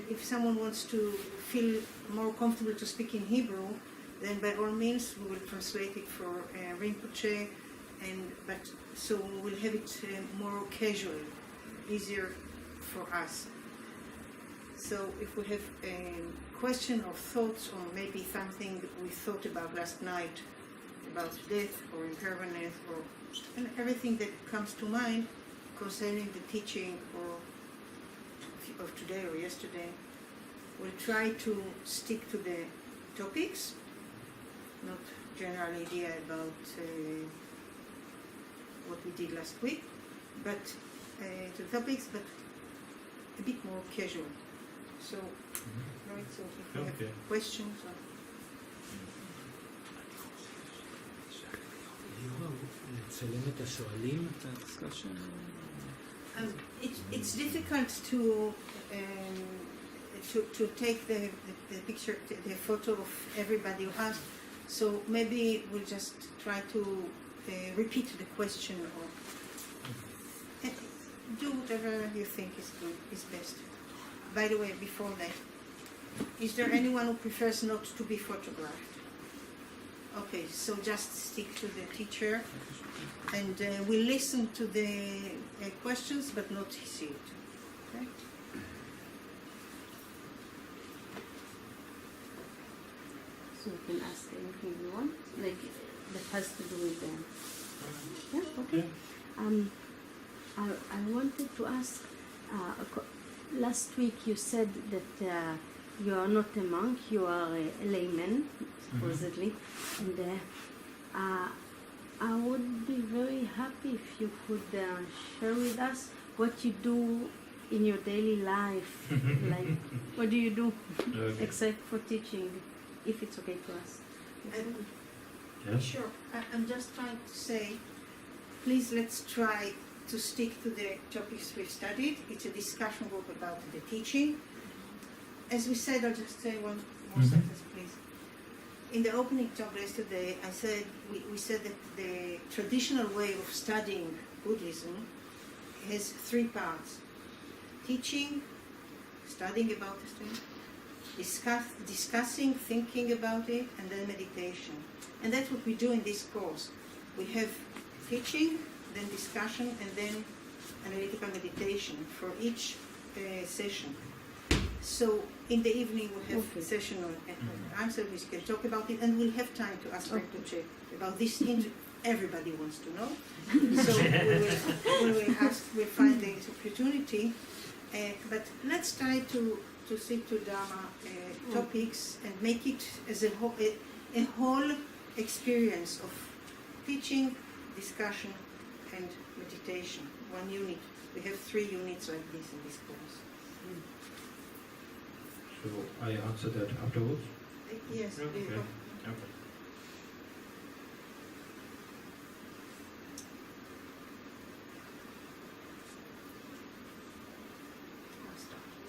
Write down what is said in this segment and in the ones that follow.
if someone wants to feel more comfortable to speak in Hebrew, then by all means we will translate it for Rinpoche, but so we will have it more casual, easier for us. So if we have a question or thoughts, or maybe something we thought about last night, about death or impermanence, or everything that comes to mind concerning the teaching or of today or yesterday, we'll try to stick to the topics, not general idea about what we did last week, but to topics, but a bit more casual. So, right, so if you have questions or... It's difficult to take the picture, the photo of everybody who asked, so maybe we'll just try to repeat the question or do whatever you think is best. By the way, before that, is there anyone who prefers not to be photographed? Okay, so just stick to the teacher, and we'll listen to the questions, but not see it. Okay? So you can ask anything you want, like that has to do with them. Yeah, okay. I wanted to ask, last week you said that you are not a monk, you are a layman, supposedly. And I would be very happy if you could share with us what you do in your daily life. Like, what do you do except for teaching, if it's okay to ask? Yeah. Sure. I'm just trying to say, please let's try to stick to the topics we've studied. It's a discussion group about the teaching. As we said, I'll just say one more sentence, please. In the opening talk yesterday, I said we said that the traditional way of studying Buddhism has three parts: teaching, studying about the thing, discussing, thinking about it, and then meditation. And that's what we do in this course. We have teaching, then discussion, and then analytical meditation for each session. So in the evening we have a session on answer, we can talk about it, and we'll have time to ask Rinpoche about this. Everybody wants to know. So we'll find the opportunity. But let's try to stick to Dharma topics and make it as a whole experience of teaching, discussion, and meditation. One unit. We have 3 units like this in this course. So I answer that afterwards? Yes. Okay.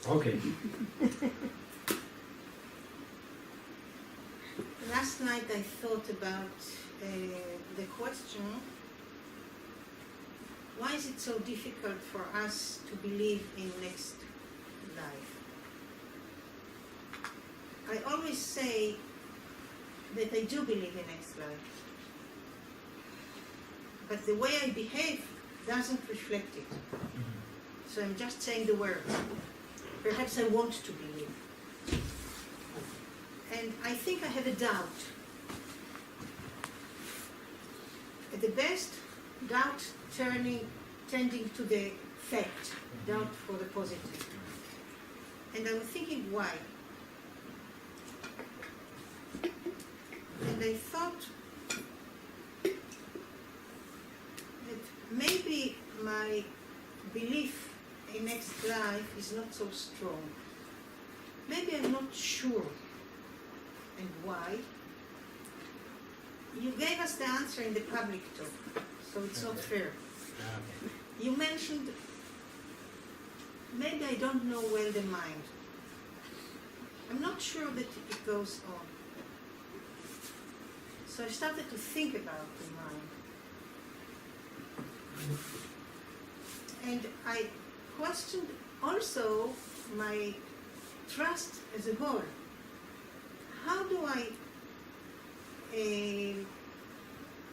Okay. Last night I thought about the question, why is it so difficult for us to believe in next life? I always say that I do believe in next life, but the way I behave doesn't reflect it. So I'm just saying the words. Perhaps I want to believe. And I think I have a doubt. At the best, doubt tending to the fact, doubt for the positive. And I'm thinking why. And I thought that maybe my belief in next life is not so strong. Maybe I'm not sure. And why? You gave us the answer in the public talk, so it's not fair. You mentioned, maybe I don't know well the mind. I'm not sure that it goes on. So I started to think about the mind. And I questioned also my trust as a whole. How do I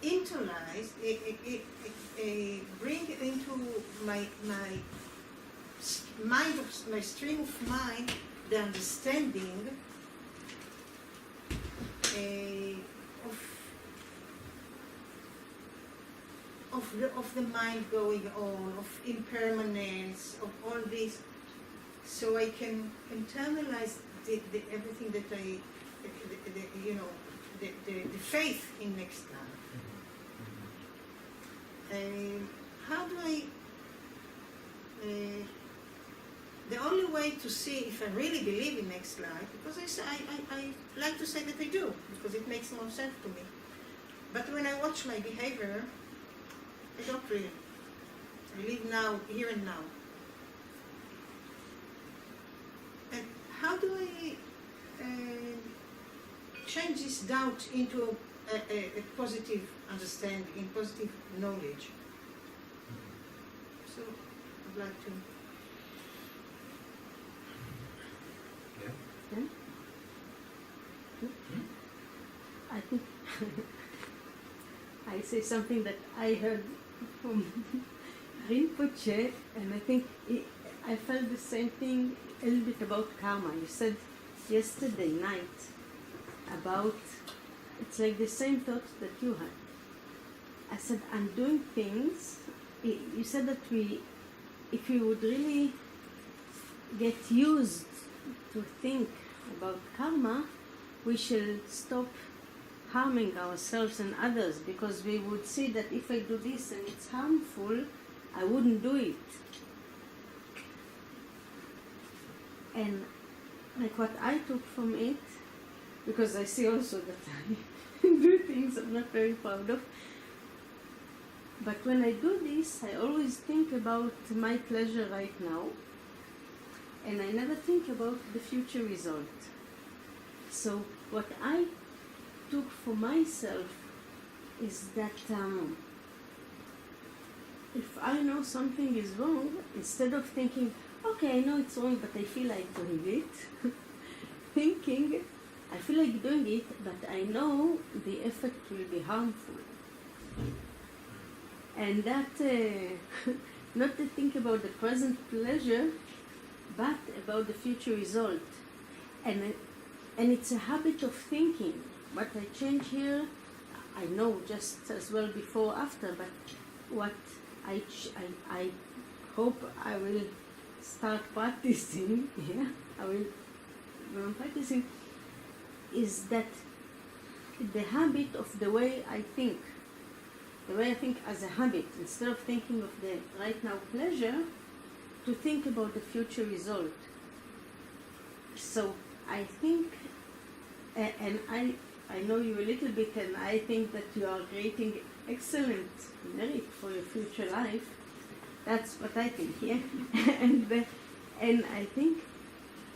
internalize, bring into my mind, my stream of mind, the understanding of the mind going on, of impermanence, of all this, so I can internalize everything that the faith in next life. How do I? The only way to see if I really believe in next life, because I like to say that I do, because it makes more sense to me. But when I watch my behavior, I don't really. I live now, here and now. And how do I change this doubt into a positive understanding, positive knowledge? So I'd like to. Yeah. I think I say something that I heard from Rinpoch, and I think I felt the same thing a little bit about karma. You said yesterday night about, it's like the same thought that you had. I said, I'm doing things. You said that if we would really get used to think about karma, we shall stop harming ourselves and others, because we would see that if I do this and it's harmful, I wouldn't do it. And like what I took from it, because I see also that I do things I'm not very proud of, but when I do this, I always think about my pleasure right now, and I never think about the future result. So what I took for myself is that if I know something is wrong, instead of thinking, okay, I know it's wrong, but I feel like doing it, thinking, I feel like doing it, but I know the effect will be harmful. And that, not to think about the present pleasure, but about the future result. And it's a habit of thinking. What I change here, I know just as well before, after, but what I hope I will start practicing, when I'm practicing, is that the habit of the way I think as a habit, instead of thinking of the right now pleasure, to think about the future result. So I think, and I know you a little bit, and I think that you are creating excellent merit for your future life. That's what I think, yeah. and I think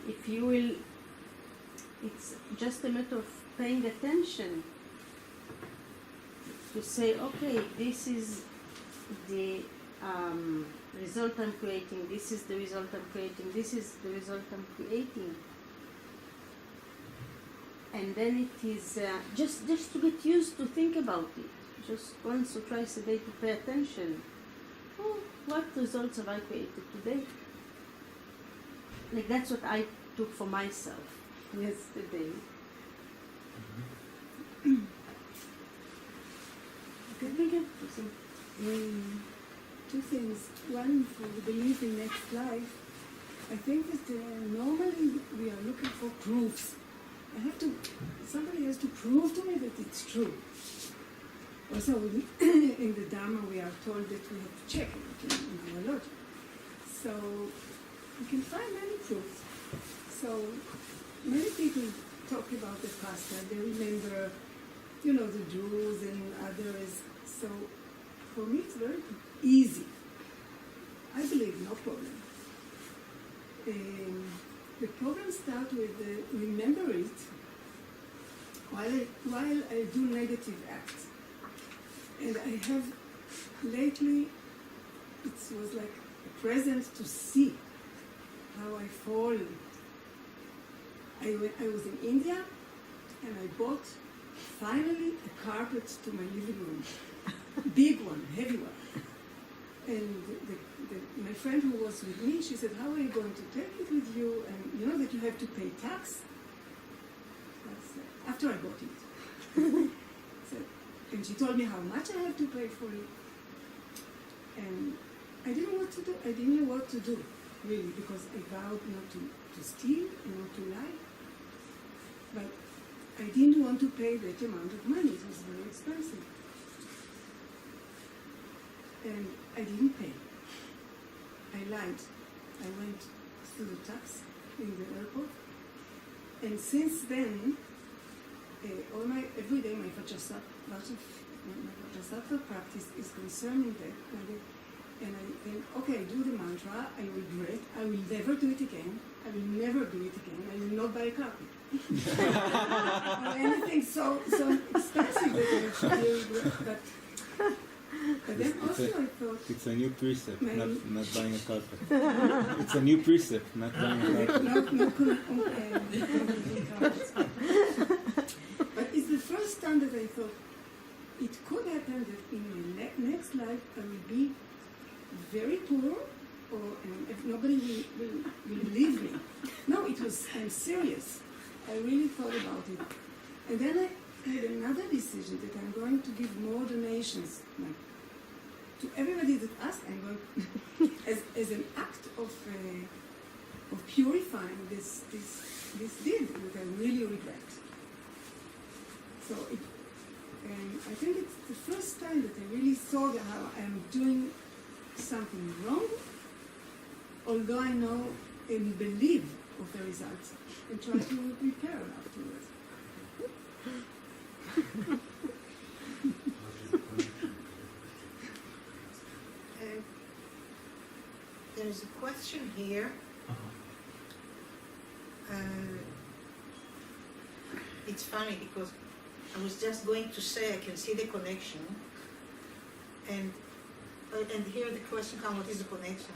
if you will, it's just a matter of paying attention to say, okay, this is the result I'm creating, this is the result I'm creating, this is the result I'm creating. And then it is just to get used to think about it. Just once or twice a day to pay attention. Oh, what results have I created today? Like that's what I took for myself yesterday. Two things. One, for the belief in next life, I think that normally we are looking for proofs. Somebody has to prove to me that it's true. Also, in the Dharma, we are told that we have to check it in our logic. So, we can find many proofs. So, many people talk about the past, they remember, the Jews and others. So, for me, it's very easy. I believe no problem. The problem starts with remember it while I do negative acts. And I have lately, it was like a present to see how I fall I was in India, and I bought finally a carpet to my living room, big one, heavy one. And my friend who was with me, she said, "How are you going to take it with you? And you know that you have to pay tax." After I bought it. So, and she told me how much I have to pay for it. And I didn't know what to do. I didn't know what to do, really, because I vowed not to steal and not to lie. But I didn't want to pay that amount of money. It was very expensive. And I didn't pay. I lied. I went to the tax in the airport. And since then, every day my Vajrasattva practice is concerning that. And I think, okay, I do the mantra, I regret, I will never do it again, I will never do it again, I will not buy a carpet. Or anything so expensive that I actually regret. But then also I thought... It's a new precept, not buying a carpet. It's a new precept, not buying a carpet. Not carpets. But it's the first time that I thought it could happen that in my next life I will be very poor, and if nobody will believe me. No, I'm serious. I really thought about it. And then I had another decision that I'm going to give more donations. To everybody that asked, I'm going as an act of purifying this deed that I really regret. So I think it's the first time that I really saw how I'm doing something wrong, although I know and believe of the results, and try to repair afterwards. There is a question here. It's funny because I was just going to say I can see the connection, and here the question comes: what is the connection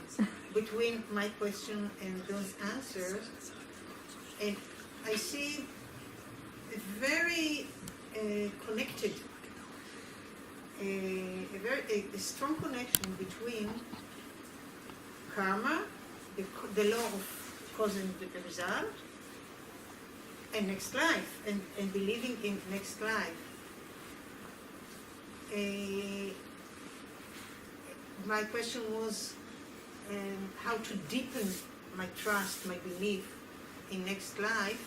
between my question and those answers? And I see a very connected, a strong connection between karma, the law of cause and result, and next life, and believing in next life. My question was how to deepen my trust, my belief in next life.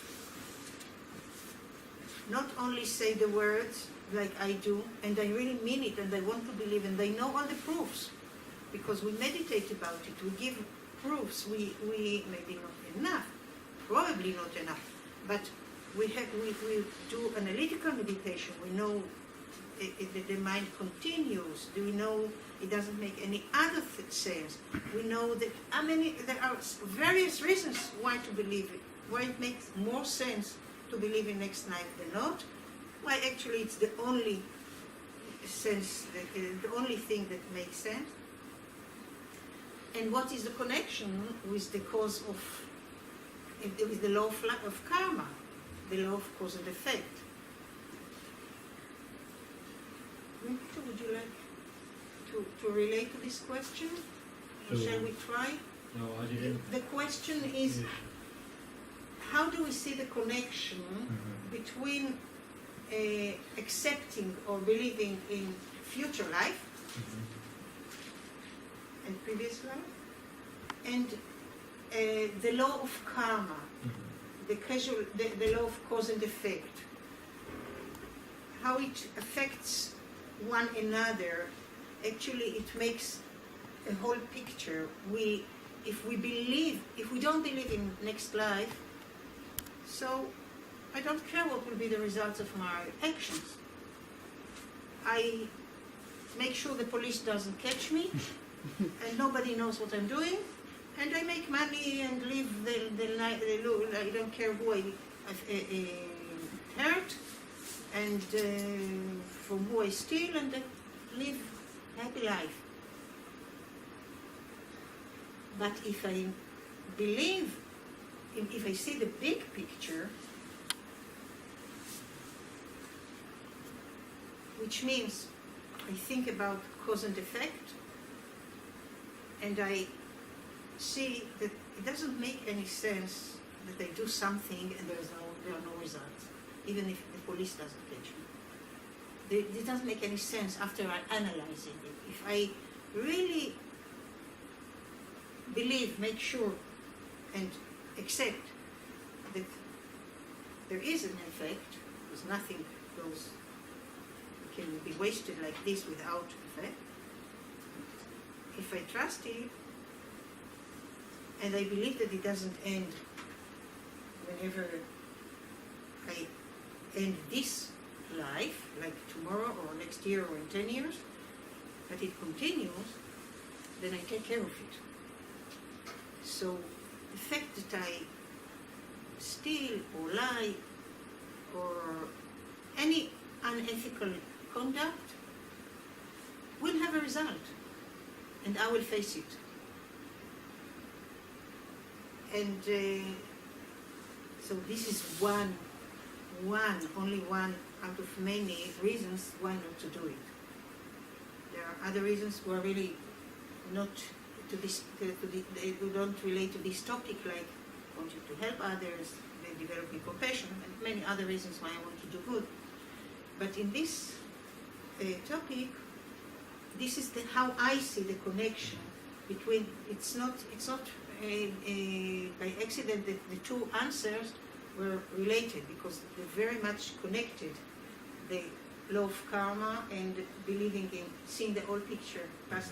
Not only say the words like I do, and I really mean it, and I want to believe, and I know all the proofs, because we meditate about it, we give proofs, we maybe not enough, probably not enough, but we do analytical meditation, we know the mind continues, we know it doesn't make any other sense, we know that there are various reasons why to believe it, why it makes more sense to believe in next life than not, why actually it's the only sense, the only thing that makes sense. And what is the connection with the cause of, with the law of karma, the law of cause and effect? Rinpoch, would you like to relate to this question? Or shall we try? No, I didn't. The question is, how do we see the connection between accepting or believing in future life and previous life, and the law of karma, the law of cause and effect, how it affects one another? Actually, it makes a whole picture. If we don't believe in next life, so I don't care what will be the results of my actions. I make sure the police doesn't catch me, and nobody knows what I'm doing, and I make money and live the life. I don't care who I hurt, and from who I steal, and I live happy life. But if I believe if I see the big picture, which means I think about cause and effect, and I see that it doesn't make any sense that I do something and there are no results, even if the police doesn't catch me. It doesn't make any sense after I analyze it. If I really believe, make sure, and accept that there is an effect, because nothing can be wasted like this without effect. If I trust it, and I believe that it doesn't end whenever I end this life, like tomorrow or next year or in 10 years, but it continues, then I take care of it. So the fact that I steal or lie or any unethical conduct will have a result, and I will face it. And so this is only one out of many reasons why not to do it. There are other reasons who are really not to this, they don't relate to this topic, like wanting to help others, developing compassion, and many other reasons why I want to do good. But in this topic, this is how I see the connection between. It's not by accident that the two answers were related, because they're very much connected. The law of karma and believing in seeing the whole picture, past,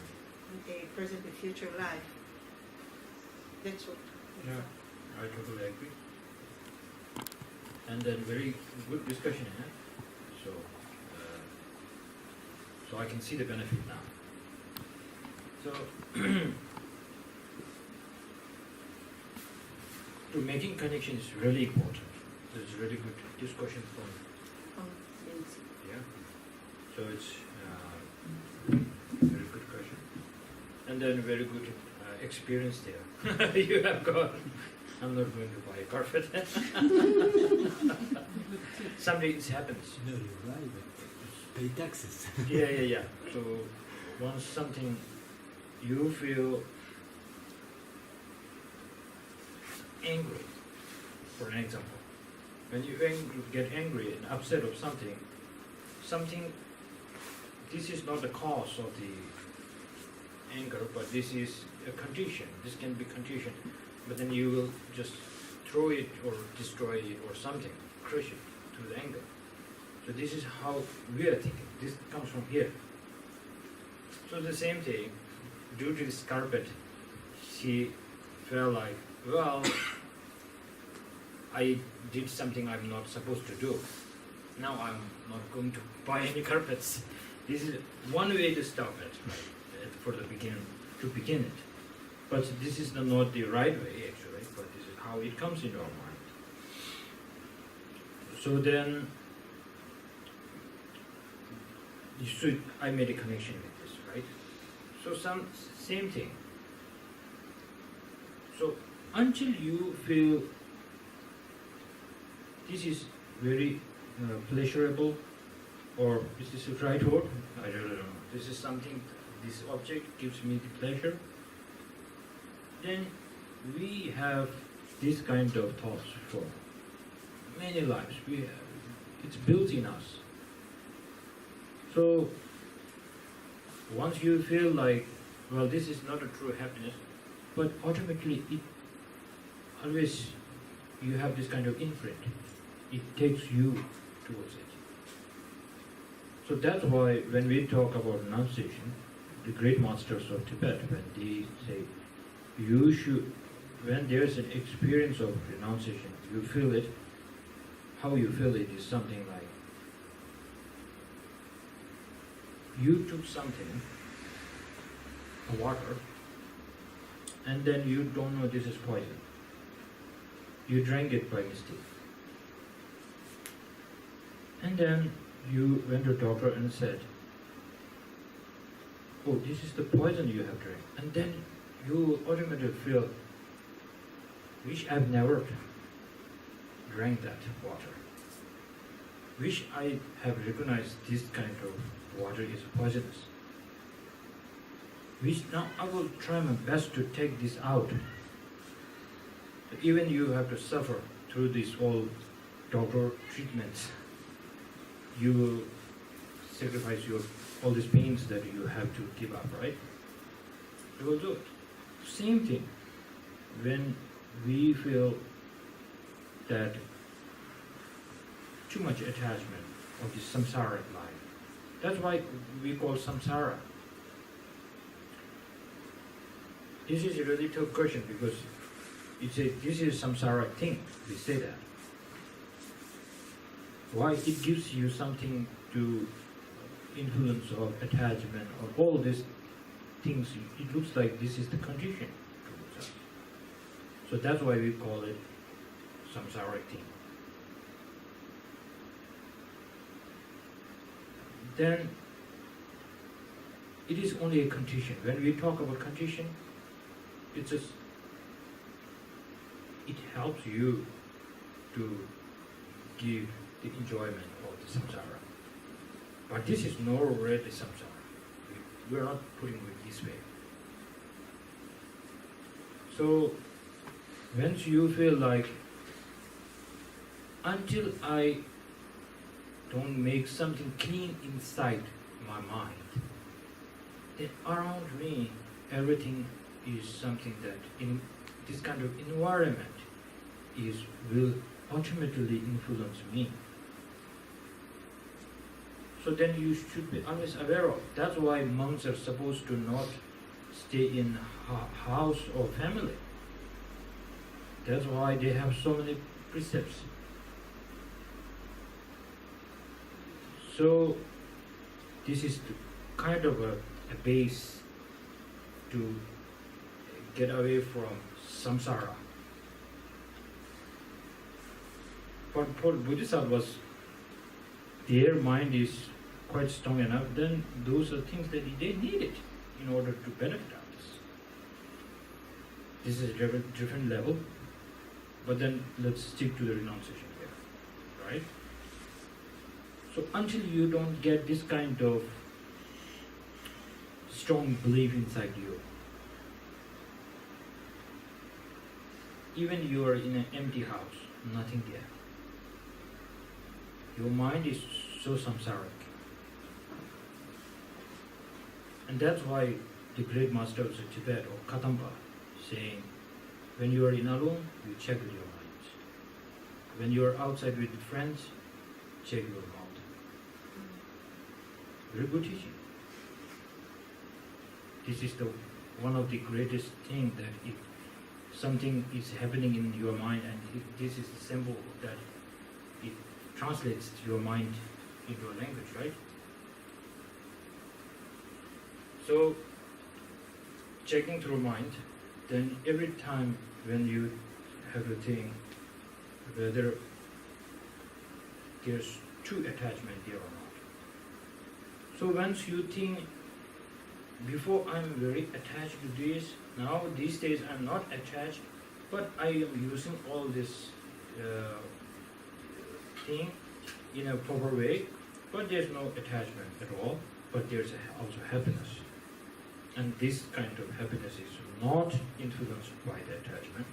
present, and future life. That's what. Yeah, I totally agree. And then very good discussion here. So I can see the benefit now. So to making connection is really important. There's really good discussion from yeah. So it's very good question, and then very good experience there. You have got. I'm not going to buy a carpet. Someday it happens. No, you're right, but pay taxes. Yeah. So once something you feel angry, for an example, when you get angry and upset of something, this is not the cause of the anger, but this is a condition. This can be condition, but then you will just throw it or destroy it or something, crush it to the anger. So this is how we are thinking. This comes from here. So the same thing, due to this carpet, she felt like, well, I did something I'm not supposed to do. Now I'm not going to buy any carpets. This is one way to stop it, right, for the to begin it. But this is not the right way, actually, but this is how it comes into our mind. So then, I made a connection with this, right? So same thing. So until you feel this is very pleasurable, or is this the right word? I don't know. This is something, this object gives me the pleasure. Then we have this kind of thoughts for many lives. It's built in us. So once you feel like, well, this is not a true happiness, but automatically it always, you have this kind of imprint. It takes you towards it. So that's why when we talk about renunciation, the great masters of Tibet, when they say, you should, when there's an experience of renunciation, you feel it, how you feel it is something like, you took something, a water, and then you don't know this is poison. You drank it by mistake. And then you went to the doctor and said, oh, this is the poison you have drank. And then you automatically feel, which I've never drank that water. Wish I have recognized this kind of water is poisonous. Wish now I will try my best to take this out. Even you have to suffer through these all doctor treatments. You will sacrifice all these pains that you have to give up, right? You will do it. Same thing. When we feel that too much attachment of this samsara life, that's why we call samsara. This is a really tough question because this is samsara thing. We say that. Why? It gives you something to influence of attachment of all these things. It looks like this is the condition towards us. So that's why we call it samsara thing. Then it is only a condition. When we talk about condition, it helps you to give the enjoyment of the samsara. But this is not really samsara. We are not putting it this way. So once you feel like, until I don't make something clean inside my mind, then around me everything is something that in this kind of environment will ultimately influence me. So then you should be always aware of. That's why monks are supposed to not stay in house or family. That's why they have so many precepts. So this is kind of a base to get away from samsara. But for Bodhisattvas, their mind is quite strong enough, then those are things that they needed in order to benefit others. This is a different level, but then let's stick to the renunciation here, right? So until you don't get this kind of strong belief inside you, even you are in an empty house, nothing there. Your mind is so samsaric. And that's why the great masters of Tibet, or Kadamba, saying, when you are in alone, you check with your mind. When you are outside with friends, check your mouth. Very good teaching. This is one of the greatest things, that if something is happening in your mind, and this is the symbol that it translates your mind into a language, right? So, checking through mind, then every time when you have a thing, whether there's true attachment there or not. So once you think, before I'm very attached to this, now these days I'm not attached, but I am using all this thing in a proper way, but there's no attachment at all, but there's also happiness. And this kind of happiness is not influenced by the attachment.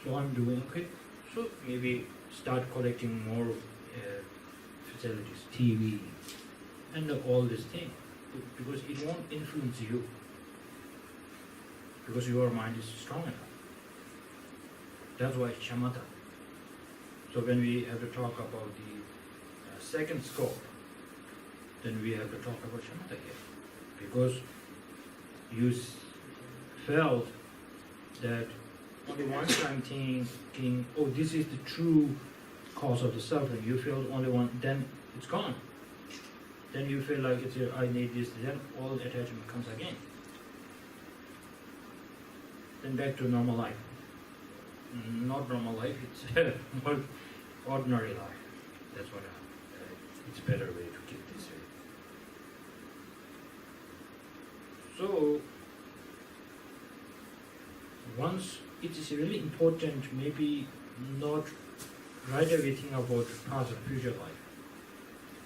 So I'm doing okay. So maybe start collecting more facilities, TV, and all these things, because it won't influence you, because your mind is strong enough. That's why shamatha. So when we have to talk about the second scope, then we have to talk about shamatha here, because you felt that only one time thinking, oh, this is the true cause of the suffering. You feel only one, then it's gone. Then you feel like I need this, then all attachment comes again. Then back to normal life. Not normal life, it's more ordinary life. That's what it's a better way to keep this way. So, once it is really important, maybe not right away think about past and future life.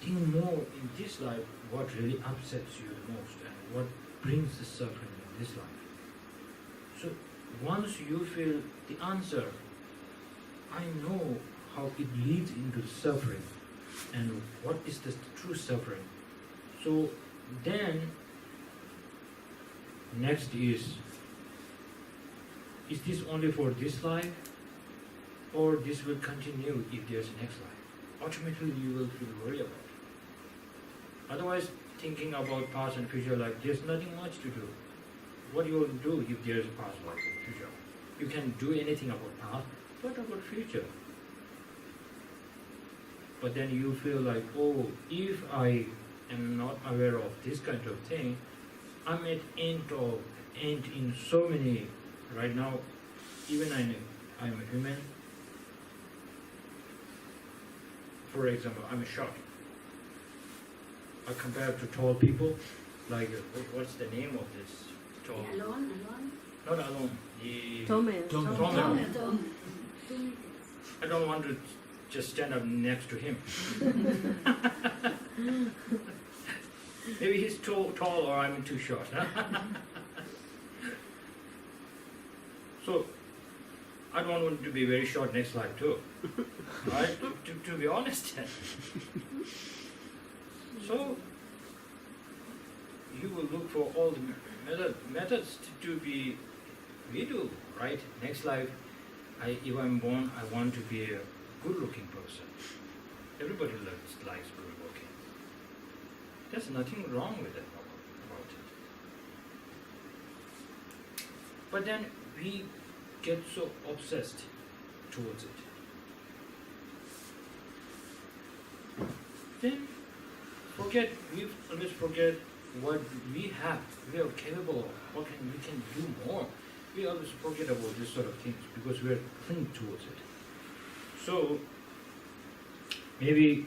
Think more in this life what really upsets you the most and what brings the suffering in this life. So once you feel the answer, I know how it leads into the suffering and what is the true suffering. So then next is this only for this life or this will continue if there's a next life? Ultimately you will feel worried about it. Otherwise thinking about past and future life, there's nothing much to do. What you will do if there's a past life and future? You can do anything about past, but about future. But then you feel like, oh, if I am not aware of this kind of thing, I'm at end in so many. Right now, even I'm a human. For example, I'm short. I compare to tall people. Like, what's the name of this tall? Alone? Not alone. The Tome. I don't want to just stand up next to him. Maybe he's too tall or I'm too short. So, I don't want to be very short next life too. Right? To be honest. So, you will look for all the methods to be we do, right? Next life, if I'm born, I want to be a good-looking person. Everybody likes good-looking. There's nothing wrong with it about it. But then we get so obsessed towards it. Then we always forget what we have, we are capable of, what we can do more. We always forget about this sort of things because we are clinging towards it. So maybe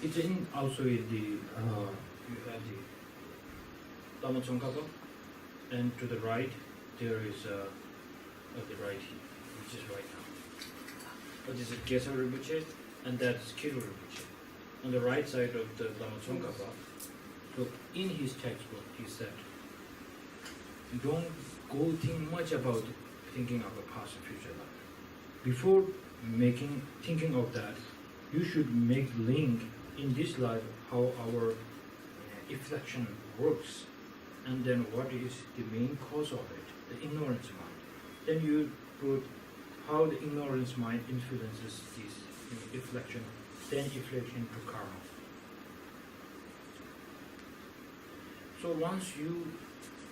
it's also in the you have the Lama Tsongkhapa, and to the right there is the right here, which is right now. But this is Geshe Rinpoche, and that's Kiru Rinpoche. On the right side of the Lama Tsongkhapa. So in his textbook he said, don't go think much about thinking of a past and future life. Before thinking of that, you should make link in this life how our reflection works, and then what is the main cause of it, the ignorance mind. Then you put how the ignorance mind influences this reflection, then reflection to karma. So once you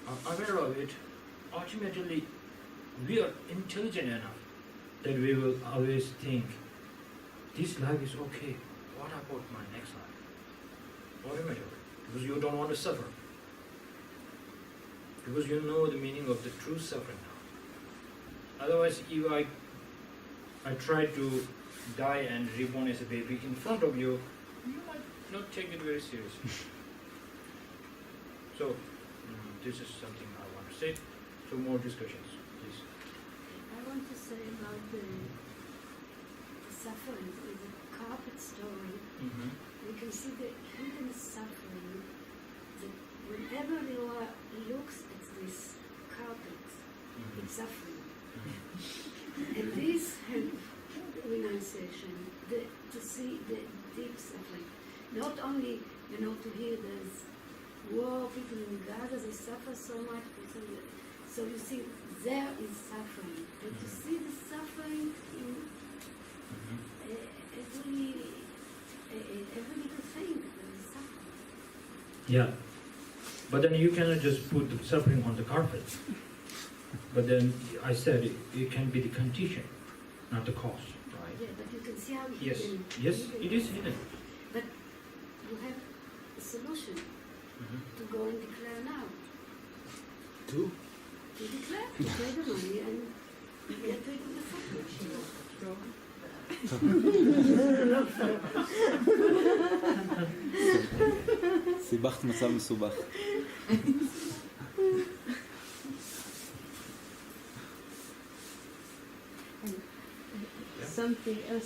are aware of it, ultimately we are intelligent enough that we will always think, this life is okay, what about my next life? What am I doing? Because you don't want to suffer. Because you know the meaning of the true suffering now. Otherwise, if I try to die and reborn as a baby in front of you, you might not take it very seriously. So, this is something I want to say. So more discussions, please. I want to say about the suffering with the carpet story. Mm-hmm. We can see the hidden suffering. That whenever you looks at this carpet, it's suffering. And this helps renunciation, to see the deep suffering. Not only, to hear there's war, people in Gaza, they suffer so much. So you see, there is suffering. But to see the suffering in every little thing, there is suffering. Yeah. But then you cannot just put the suffering on the carpet. But then I said it can be the condition, not the cause, right? Yeah, but you can see how Yes, hidden. yes, it is hidden. But you have a solution to go and declare now. Two? To declare, to pay the money and get rid of the suffering. סיבכת מצב מסובך. something else.